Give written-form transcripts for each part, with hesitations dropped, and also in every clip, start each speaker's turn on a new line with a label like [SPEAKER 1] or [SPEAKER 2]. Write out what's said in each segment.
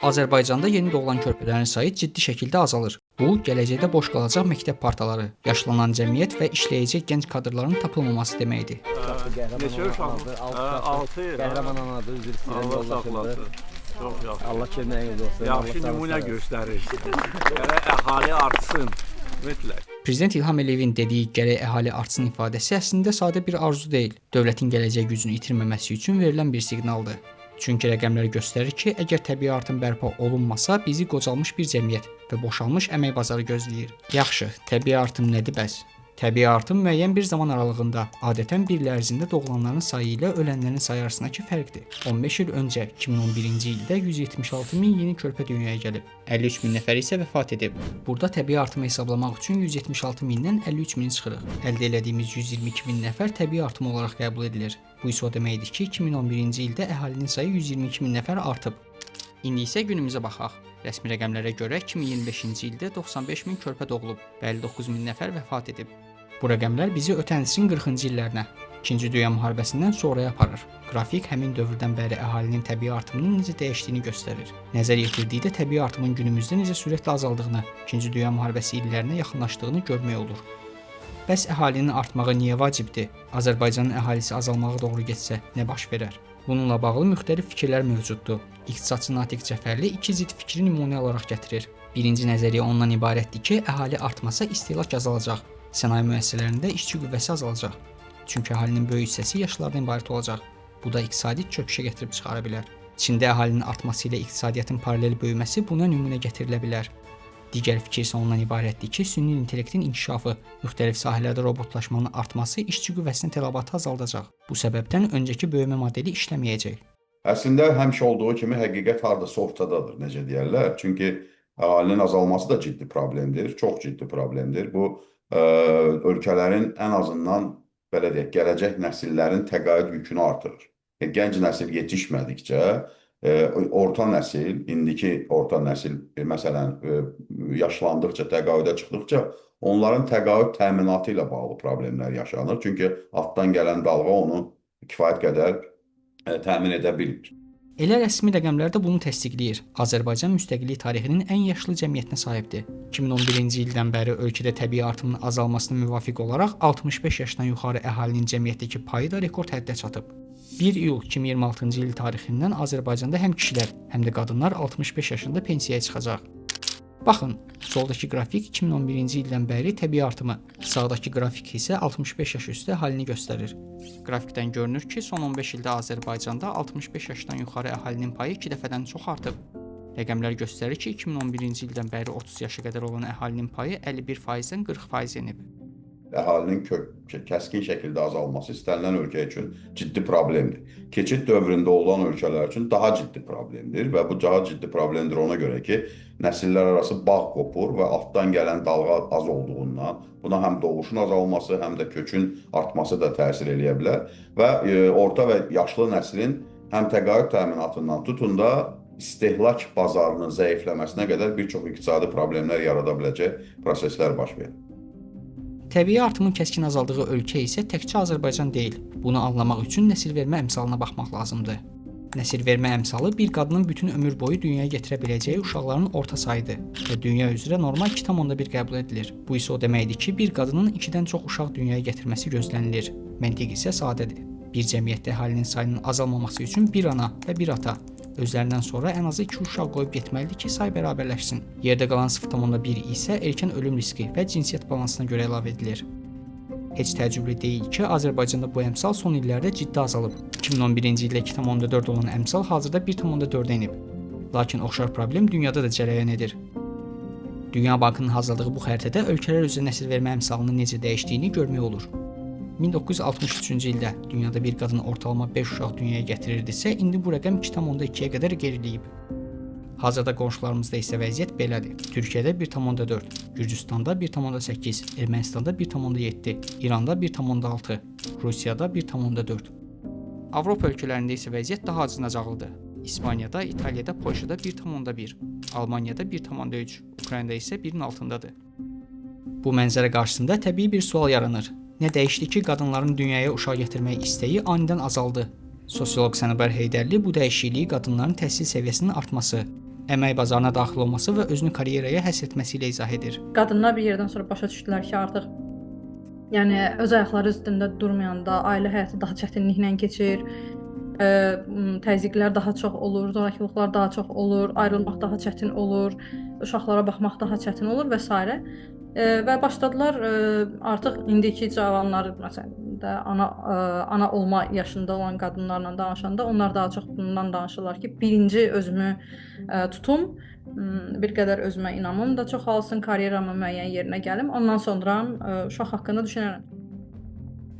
[SPEAKER 1] Azərbaycanda yeni doğulan körpələrin sayı ciddi şəkildə azalır. Bu, gələcəkdə boş qalacaq məktəb partaları, yaşlanan cəmiyyət və işləyəcək gənc kadrların tapılmaması deməkdir.
[SPEAKER 2] Neçə uşaqdır? 6.
[SPEAKER 3] Qəhrəman anadır, üzr istəyirəm,
[SPEAKER 2] Allah saxlasın. Çox yaxşı.
[SPEAKER 3] Allah köməyiniz olsun.
[SPEAKER 2] Yaxşı nümunə göstərir. Gərək əhali artsın. Mütləq.
[SPEAKER 1] Prezident İlham Əliyevin dediyi gərək əhali artsın ifadəsi əslində sadə bir arzu deyil, dövlətin gələcək gücünü itirməməsi üçün verilən bir siqnaldır. Çünki rəqəmlər göstərir ki, əgər təbii artım bərpa olunmasa, bizi qocalmış bir cəmiyyət və boşalmış əmək bazarı gözləyir. Yaxşı, təbii artım nədir bəs? Təbii artım müəyyən bir zaman aralığında, adətən bir il ərzində doğulanların sayı ilə ölənlərin sayı arasındakı fərqdir. 15 il öncə 2011-ci ildə 176 min yeni körpə dünyaya gəlib, 53 min nəfər isə vəfat edib. Burada təbii artımı hesablamaq üçün 176 mindən 53 mini çıxırıq. Əldə etdiyimiz 122 min nəfər təbii artım olaraq qəbul edilir. Bu isə o deməkdir ki, 2011-ci ildə əhalinin sayı 122 min nəfər artıb. İndi isə günümüzə baxaq. Rəsmi rəqəmlərə görə 2025-ci ildə 95 min körpə doğulub və 59 min nəfər vəfat edib. Bu rəqəmlər bizi ötən əsrin 40-cı illərinə, 2-ci Dünya müharibəsindən sonraya aparır. Qrafik həmin dövrdən bəri əhalinin təbii artımının necə dəyişdiyini göstərir. Nəzər yetirdikdə təbii artımın günümüzdə necə sürətlə azaldığını, 2-ci Dünya müharibəsi illərinə yaxınlaşdığını görmək olur. Bəs əhalinin artmağı niyə vacibdir? Azərbaycanın əhalisi azalmağa doğru getsə nə baş verər? Bununla bağlı müxtəlif fikirlər mövcuddur. İqtisadçı Natiq Cəfərli iki zidd fikri nümunə olaraq gətirir. Birinci nəzəriyyə ondan ibarətdir ki, əhali artmasa istehlak azalacaq, sənaye müəssisələrində işçi qüvvəsi azalacaq. Çünki əhalinin böyük hissəsi yaşlılardan ibarət olacaq. Bu da iqtisadi çöküşə gətirib çıxara bilər. Çində əhalinin artması ilə iqtisadiyyatın paralel böyüməsi buna nümunə gətirilə bilər. Digər fikir isə ondan ibarətdir ki, süni intellektin inkişafı, müxtəlif sahələrdə robotlaşmanın artması işçi qüvvəsinin tələbatı azaldacaq. Bu səbəbdən öncəki böyümə modeli işləməyəcək.
[SPEAKER 4] Əslində həmişə olduğu kimi həqiqət hardasa ortadadır, necə deyərlər. Çünki əhalinin azalması da ciddi problemdir, çox ciddi problemdir. Bu ölkələrin ən azından belə deyək, gələcək nəsillərin təqaüd yükünü artırır. Gənc nəsil yetişmədikcə orta nəsil, indiki orta nəsil məsələn yaşlandıqca, təqaüdə çıxdıqca onların təqaüd təminatı ilə bağlı problemlər yaşanır. Çünki altdan gələn dalğa onu kifayət qədər təmin edə bilmir.
[SPEAKER 1] Elə rəsmi rəqəmlər də bunu təsdiqləyir. Azərbaycan müstəqillik tarixinin ən yaşlı cəmiyyətinə sahibdir. 2011-ci ildən bəri ölkədə təbii artımın azalmasına müvafiq olaraq 65 yaşdan yuxarı əhalinin cəmiyyətdəki payı da rekord həddə çatıb. 1 iyul 2026-cı il tarixindən Azərbaycanda həm kişilər, həm də qadınlar 65 yaşında pensiyaya çıxacaq. Baxın, soldakı qrafik 2011-ci ildən bəri təbii artımı, sağdakı qrafik isə 65 yaş üstü əhalini göstərir. Qrafikdən görünür ki, son 15 ildə Azərbaycanda 65 yaşdan yuxarı əhalinin payı 2 dəfədən çox artıb. Rəqəmlər göstərir ki, 2011-ci ildən bəri 30 yaşa qədər olan əhalinin payı 51%-dən 40% enib.
[SPEAKER 4] Əhalinin kəskin şəkildə azalması istənilən ölkə üçün ciddi problemdir. Keçid dövründə olan ölkələr üçün daha ciddi problemdir və bu daha ciddi problemdir ona görə ki, nəsillər arası bağ qopur və altdan gələn dalğa az olduğundan buna həm doğuşun azalması, həm də köçün artması da təsir eləyə bilər və orta və yaşlı nəslin həm təqaüd təminatından tutun da istehlak bazarının zəifləməsinə qədər bir çox iqtisadi problemlər yarada biləcək proseslər baş verir.
[SPEAKER 1] Təbii artımın kəskin azaldığı ölkə isə təkcə Azərbaycan deyil. Bunu anlamaq üçün nəsilvermə əmsalına baxmaq lazımdır. Nəsilvermə əmsalı bir qadının bütün ömür boyu dünyaya gətirə biləcəyi uşaqların orta sayıdır və dünya üzrə normal 2,1 qəbul edilir. Bu isə o deməkdir ki, bir qadının 2-dən çox uşaq dünyaya gətirməsi gözlənilir. Məntiq isə sadədir. Bir cəmiyyətdə əhalinin sayının azalmaması üçün bir ana və bir ata özlərindən sonra ən azı 2 uşaq qoyub getməlidir ki, say bərabərləşsin. Yerdə qalan 0,1 isə erkən ölüm riski və cinsiyyət balansına görə əlavə edilir. Heç təəccüblü deyil ki, Azərbaycanda bu əmsal son illərdə ciddi azalıb. 2011-ci ildə 2,4 olan əmsal hazırda 1,4-ə enib. Lakin oxşar problem dünyada da cərəyan edir. Dünya Bankının hazırladığı bu xəritədə ölkələr üzrə nəsilvermə əmsalının necə dəyişdiyini görmək olur. 1963-cü ildə dünyada bir qadın ortalama 5 uşaq dünyaya gətirirdisə, indi bu rəqəm 2,2-yə qədər geriləyib. Hazırda qonşularımızda isə vəziyyət belədir. Türkiyədə 1,4, Gürcüstanda 1,8, Ermənistanda 1,7, İranda 1,6, Rusiyada 1,4. Avropa ölkələrində isə vəziyyət daha acınacaqlıdır. İspaniyada, İtaliyada, Polşada 1,1, Almaniyada 1,3, Ukraynada isə 1-in altındadır. Bu mənzərə qarşısında təbii bir sual yaranır. Nə dəyişdi ki, qadınların dünyaya uşaq gətirmək istəyi anidən azaldı? Sosioloq Sənubər Heydərli bu dəyişikliyi qadınların təhsil səviyyəsinin artması, əmək bazarına daxil olması və özünü karyeraya həsr etməsi ilə izah edir.
[SPEAKER 5] Qadınlar bir yerdən sonra başa düşdülər ki, artıq yəni öz ayaqları üstündə durmayanda ailə həyatı daha çətinliklə keçir. Təzyiqlər daha çox olur, zorakılıqlar daha çox olur, ayrılmaq daha çətin olur, uşaqlara baxmaq daha çətin olur və s. Və başladılar artıq indiki cavanlar məsələn də ana olma yaşında olan qadınlarla danışanda onlar daha çox bundan danışırlar ki, birinci özümü tutum, bir qədər özümə inamım da çoxalsın, karyeramın müəyyən yerinə gəlim, ondan sonra uşaq haqqında düşünərəm.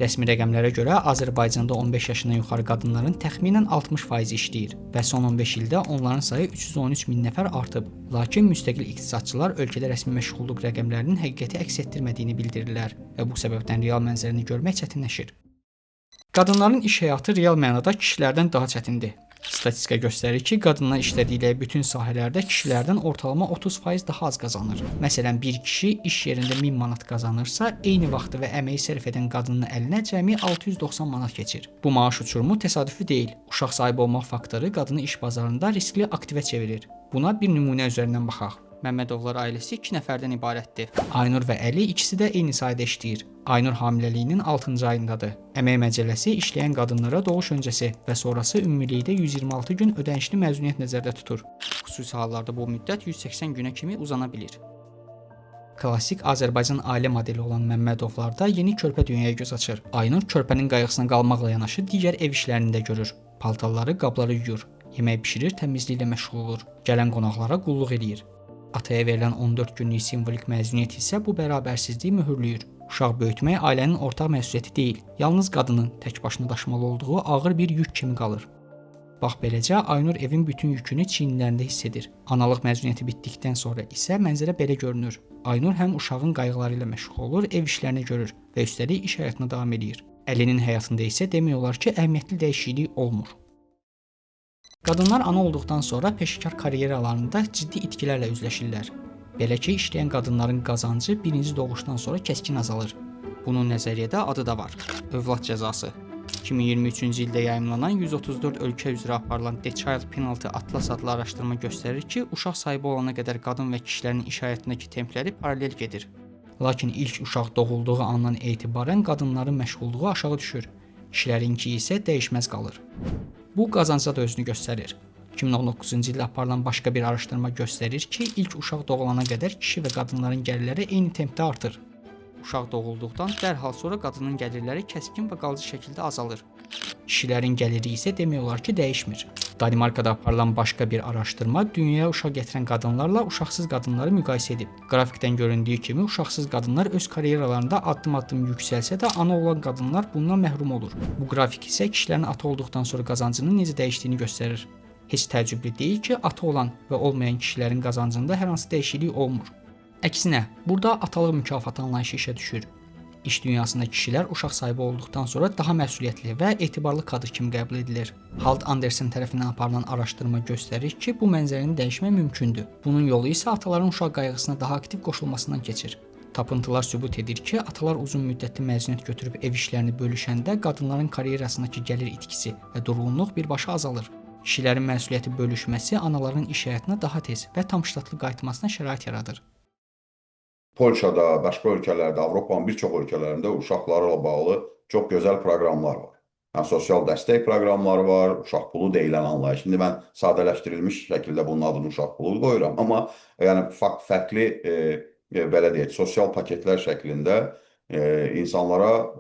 [SPEAKER 1] Rəsmi rəqəmlərə görə Azərbaycanda 15 yaşından yuxarı qadınların təxminən 60% işləyir və son 15 ildə onların sayı 313 min nəfər artıb. Lakin müstəqil iqtisadçılar ölkədə rəsmi məşğulluq rəqəmlərinin həqiqəti əks etdirmədiyini bildirirlər və bu səbəbdən real mənzərəni görmək çətinləşir. Qadınların iş həyatı real mənada kişilərdən daha çətindir. Statistika göstərir ki, qadınlar işlədikləri bütün sahələrdə kişilərdən ortalama 30% daha az qazanır. Məsələn, bir kişi iş yerində 1000 manat qazanırsa, eyni vaxtı və əməyi sərf edən qadının əlinə cəmi 690 manat keçir. Bu maaş uçurumu təsadüfi deyil. Uşaq sahibi olmaq faktoru qadını iş bazarında riskli aktivə çevirir. Buna bir nümunə üzərindən baxaq. Məmmədovlar ailəsi 2 nəfərdən ibarətdir. Aynur və Əli ikisi də eyni sahədə işləyir. Aynur hamiləliyinin 6-cı ayındadır. Əmək məcəlləsi işləyən qadınlara doğuş öncəsi və sonrası ümumilikdə 126 gün ödənişli məzuniyyət nəzərdə tutur. Xüsusi hallarda bu müddət 180 günə kimi uzana bilir. Klassik Azərbaycan ailə modeli olan Məmmədovlarda yeni körpə dünyaya göz açır. Aynur körpənin qayğısına qalmaqla yanaşı digər ev işlərini də görür. Paltarları, qabları yuyur, yemək bişirir, təmizliklə məşğul olur. Gələn qonaqlara qulluq eləyir. Ataya verilən 14 günlük simvolik məzuniyyət isə bu bərabərsizliyi möhürləyir. Uşaq böyütmək ailənin ortaq məsuliyyəti deyil, yalnız qadının tək başına daşımalı olduğu ağır bir yük kimi qalır. Bax beləcə Aynur evin bütün yükünü çiyinlərində hiss edir. Analıq məzuniyyəti bitdikdən sonra isə mənzərə belə görünür. Aynur həm uşağın qayğıları ilə məşğul olur, ev işlərini görür və üstəlik iş həyatına davam edir. Əlinin həyatında isə demək olar ki, əhəmiyyətli dəyişiklik olmur. Qadınlar ana olduqdan sonra peşəkar karyeralarında ciddi itkilərlə üzləşirlər. Belə ki, işləyən qadınların qazancı birinci doğuşdan sonra kəskin azalır. Bunun nəzəriyyədə adı da var: övlad cəzası. 2023-cü ildə yayımlanan 134 ölkə üzrə aparılan The Child Penalty Atlas adlı araşdırma göstərir ki, uşaq sahibi olana qədər qadın və kişilərin iş həyatındakı templəri paralel gedir. Lakin ilk uşaq doğulduğu andan etibarən qadınların məşğulluğu aşağı düşür, kişilərinki isə dəyişməz qalır. Bu qazanca da özünü göstərir. 2019-cu ildə aparılan başqa bir araşdırma göstərir ki, ilk uşaq doğulana qədər kişi və qadınların gəlirləri eyni tempdə artır. Uşaq doğulduqdan dərhal sonra qadının gəlirləri kəskin və qalıcı şəkildə azalır. Kişilərin gəliri isə demək olar ki, dəyişmir. Danimarkada aparılan başqa bir araşdırma dünyaya uşaq gətirən qadınlarla uşaqsız qadınları müqayisə edib. Qrafikdən göründüyü kimi uşaqsız qadınlar öz karyeralarında addım-addım yüksəlsə də ana olan qadınlar bundan məhrum olur. Bu qrafik isə kişilərin ata olduqdan sonra qazancının necə dəyişdiyini göstərir. Heç təəccüblü deyil ki, ata olan və olmayan kişilərin qazancında hər hansı dəyişiklik olmur. Əksinə, burada atalıq mükafatı anlayışı işə düşür. İş dünyasında kişilər uşaq sahibi olduqdan sonra daha məsuliyyətli və etibarlı kadr kimi qəbul edilir. Hald Anderson tərəfindən aparılan araşdırma göstərir ki, bu mənzərəni dəyişmək mümkündür. Bunun yolu isə ataların uşaq qayğısına daha aktiv qoşulmasından keçir. Tapıntılar sübut edir ki, atalar uzun müddətli məzuniyyət götürüb ev işlərini bölüşəndə qadınların karyerasındakı gəlir itkisi və durğunluq birbaşa azalır. Kişilərin məsuliyyəti bölüşməsi anaların iş həyatına daha tez və tam ştatlı qayıtmasına şərait yaradır.
[SPEAKER 4] Polşada, başqa ölkələrdə, Avropanın bir çox ölkələrində uşaqlarla bağlı çox gözəl proqramlar var. Yəni, sosial dəstək proqramları var, uşaq pulu deyilən anlayış. Şimdi mən sadələşdirilmiş şəkildə bunun adını uşaq pulu qoyuram, amma yəni fərqli belə deyək, sosial paketlər şəklində insanlara,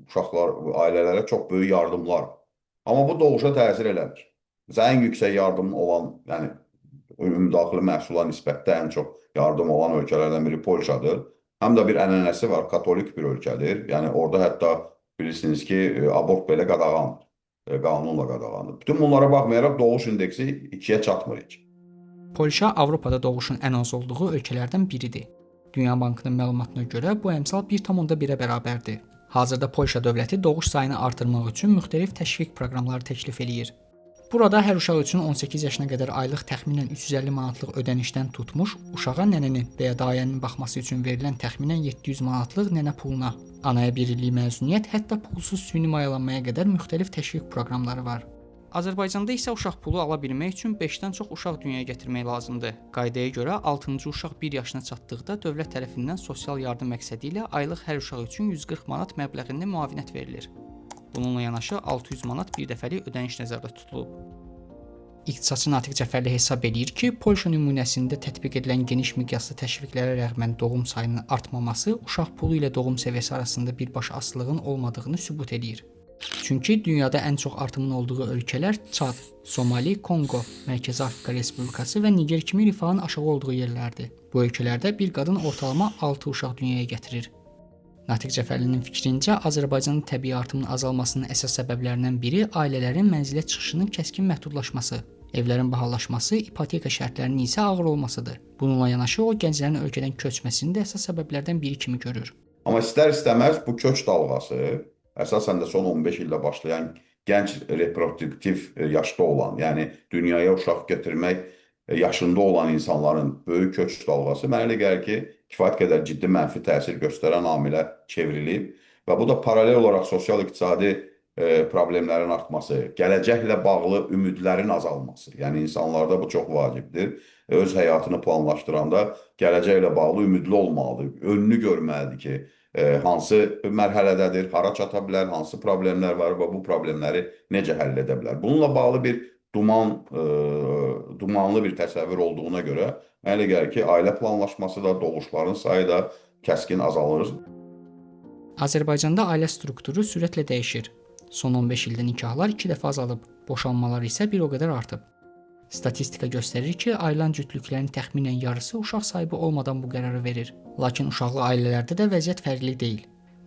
[SPEAKER 4] uşaqlar, ailələrə çox böyük yardımlar var. Amma bu doğuşa təsir eləmir. Ən yüksək yardım olan, yəni ümumdaxili məhsula nisbətdə ən çox yardım olan ölkələrdən biri Polşadır. Həm də bir ənənəsi var, katolik bir ölkədir. Yəni orada hətta bilirsiniz ki, abort belə qadağandır, qanunla qadağandır. Bütün bunlara baxmayaraq doğuş indeksi 2-yə çatmır heç.
[SPEAKER 1] Polşa Avropada doğuşun ən az olduğu ölkələrdən biridir. Dünya Bankının məlumatına görə bu əmsal 1,1-ə bərabərdir. Hazırda Polşa dövləti doğuş sayını artırmaq üçün müxtəlif təşviq proqramları təklif eləyir. Burada hər uşaq üçün 18 yaşına qədər aylıq təxminən 350 manatlıq ödənişdən tutmuş, uşağa nənənin və ya dayənin baxması üçün verilən təxminən 700 manatlıq nənə puluna, anaya bir illik məzuniyyət, hətta pulsuz süni mayalanmaya qədər müxtəlif təşviq proqramları var. Azərbaycanda isə uşaq pulu ala bilmək üçün 5-dən çox uşaq dünyaya gətirmək lazımdır. Qaydaya görə 6-cı uşaq 1 yaşına çatdıqda dövlət tərəfindən sosial yardım məqsədi ilə aylıq hər uşaq üçün 140 manat məbləğində müavinət verilir. Bununla yanaşı 600 manat bir dəfəlik ödəniş nəzərdə tutulub. İqtisadçı Natiq Cəfərli hesab edir ki, Polşa nümunəsində tətbiq edilən geniş miqyaslı təşviqlərə rəğmən doğum sayının artmaması uşaq pulu ilə doğum səviyyəsi arasında birbaşa asılılığın olmadığını sübut edir. Çünki dünyada ən çox artımın olduğu ölkələr Çad, Somali, Konqo, Mərkəzi Afrika Respublikası və Niger kimi rifahın aşağı olduğu yerlərdir. Bu ölkələrdə bir qadın ortalama 6 uşaq dünyaya gətirir. Natiq Cəfərlinin fikrincə, Azərbaycanın təbii artımın azalmasının əsas səbəblərindən biri ailələrin mənzilə çıxışının kəskin məhdudlaşması, evlərin bahalaşması, ipoteka şərtlərinin isə ağır olmasıdır. Bununla yanaşı o, gənclərin ölkədən köçməsini də əsas səbəblərdən biri kimi görür.
[SPEAKER 4] Amma istər-istəməz bu köç dalğası əsasən də son 15 ildə başlayan gənc reproduktiv yaşda olan, yəni dünyaya uşaq gətirmək yaşında olan insanların böyük köç dalğası mənə elə gəlir ki, kifayət qədər ciddi mənfi təsir göstərən amilə çevrilib və bu da paralel olaraq sosial-iqtisadi problemlərin artması, gələcəklə bağlı ümidlərin azalması. Yəni insanlarda bu çox vacibdir. Öz həyatını planlaşdıranda gələcəklə bağlı ümidli olmalıdır. Önünü görməlidir ki, hansı mərhələdədir, hara çata bilər, hansı problemlər var və bu problemləri necə həll edə bilər. Bununla bağlı bir dumanlı bir təsəvvür olduğuna görə mənə elə gəlir ki, ailə planlaşması da, doğuşların sayı da kəskin azalır.
[SPEAKER 1] Azərbaycanda ailə strukturu sürətlə dəyişir. Son 15 ildə nikahlar 2 dəfə azalıb, boşanmalar isə bir o qədər artıb. Statistika göstərir ki, ayrılan cütlüklərin təxminən yarısı uşaq sahibi olmadan bu qərarı verir. Lakin uşaqlı ailələrdə də vəziyyət fərqli deyil.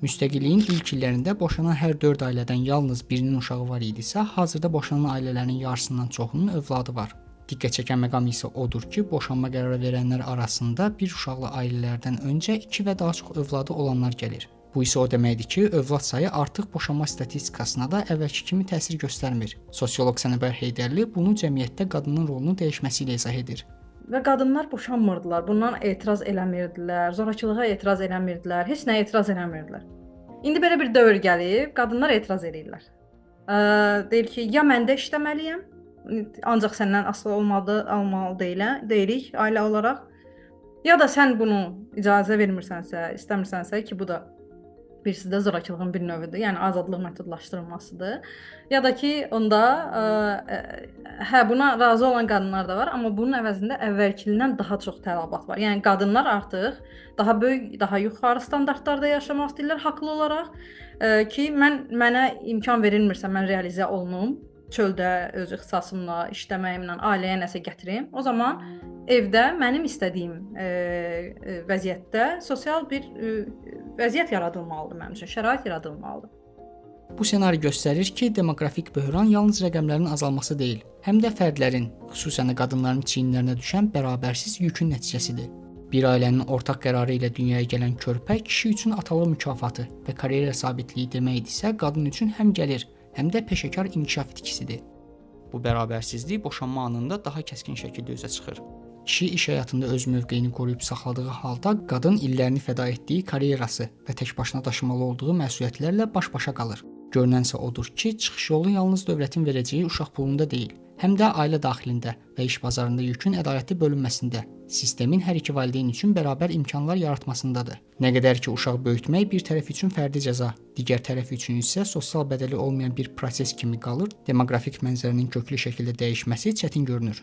[SPEAKER 1] Müstəqilliyin ilk illərində boşanan hər 4 ailədən yalnız birinin uşağı var idisə, hazırda boşanan ailələrin yarısından çoxunun övladı var. Diqqət çəkən məqam isə odur ki, boşanma qərarı verənlər arasında bir uşaqlı ailələrdən öncə 2 və daha çox övladı olanlar gəlir. Bu isə o deməkdir ki, övlad sayı artıq boşanma statistikasına da əvvəlki kimi təsir göstərmir. Sosioloq Sənəbər Heydərli bunu cəmiyyətdə qadının rolunun dəyişməsi ilə izah edir.
[SPEAKER 5] Və qadınlar boşanmırdılar, bundan etiraz eləmirdilər, zorakılığa etiraz eləmirdilər, heç nəyə etiraz eləmirdilər. İndi belə bir dövr gəlib, qadınlar etiraz edirlər. Deyir ki, ya mən də işləməliyəm, ancaq səndən asılı almalı deyilik ailə olaraq, ya da sən bunu icazə vermirsənsə, istəmirsənsə ki, bu da birisi də zorakılığın bir növüdür, yəni azadlıq məhdudlaşdırılmasıdır. Ya da ki, onda buna razı olan qadınlar da var, amma bunun əvəzində əvvəlkindən daha çox tələbat var. Yəni qadınlar artıq daha böyük, daha yuxarı standartlarda yaşamaq istəyirlər haqlı olaraq ki, mənə imkan verilmirsə mən realizə olunum, çöldə öz ixtisasımla, işləməyimlə ailəyə nəsə gətirim. O zaman evdə mənim istədiyim vəziyyətdə sosial bir vəziyyət yaradılmalıdır mənim üçün, şərait yaradılmalıdır.
[SPEAKER 1] Bu ssenari göstərir ki, demoqrafik böhran yalnız rəqəmlərin azalması deyil, həm də fərdlərin, xüsusən də qadınların çiyinlərinə düşən bərabərsiz yükün nəticəsidir. Bir ailənin ortaq qərarı ilə dünyaya gələn körpə kişi üçün atalıq mükafatı və karyera sabitliyi deməkdirsə, qadın üçün həm gəlir, həm də peşəkar inkişaf itkisidir. Bu bərabərsizlik boşanma anında daha kəskin şəkildə üzə çıxır. Kişi iş həyatında öz mövqeyini qoruyub saxladığı halda, qadın illərini fəda etdiyi karyerası və tək başına daşımalı olduğu məsuliyyətlərlə baş-başa qalır. Görünənsə odur ki, çıxış yolu yalnız dövlətin verəcəyi uşaq pulunda deyil, həm də ailə daxilində və iş bazarında yükün ədalətli bölünməsində, sistemin hər iki valideyn üçün bərabər imkanlar yaratmasındadır. Nə qədər ki, uşaq böyütmək bir tərəf üçün fərdi cəza, digər tərəf üçün isə sosial bədəli olmayan bir proses kimi qalır, demoqrafik mənzərənin köklü şəkildə dəyişməsi çətin görünür.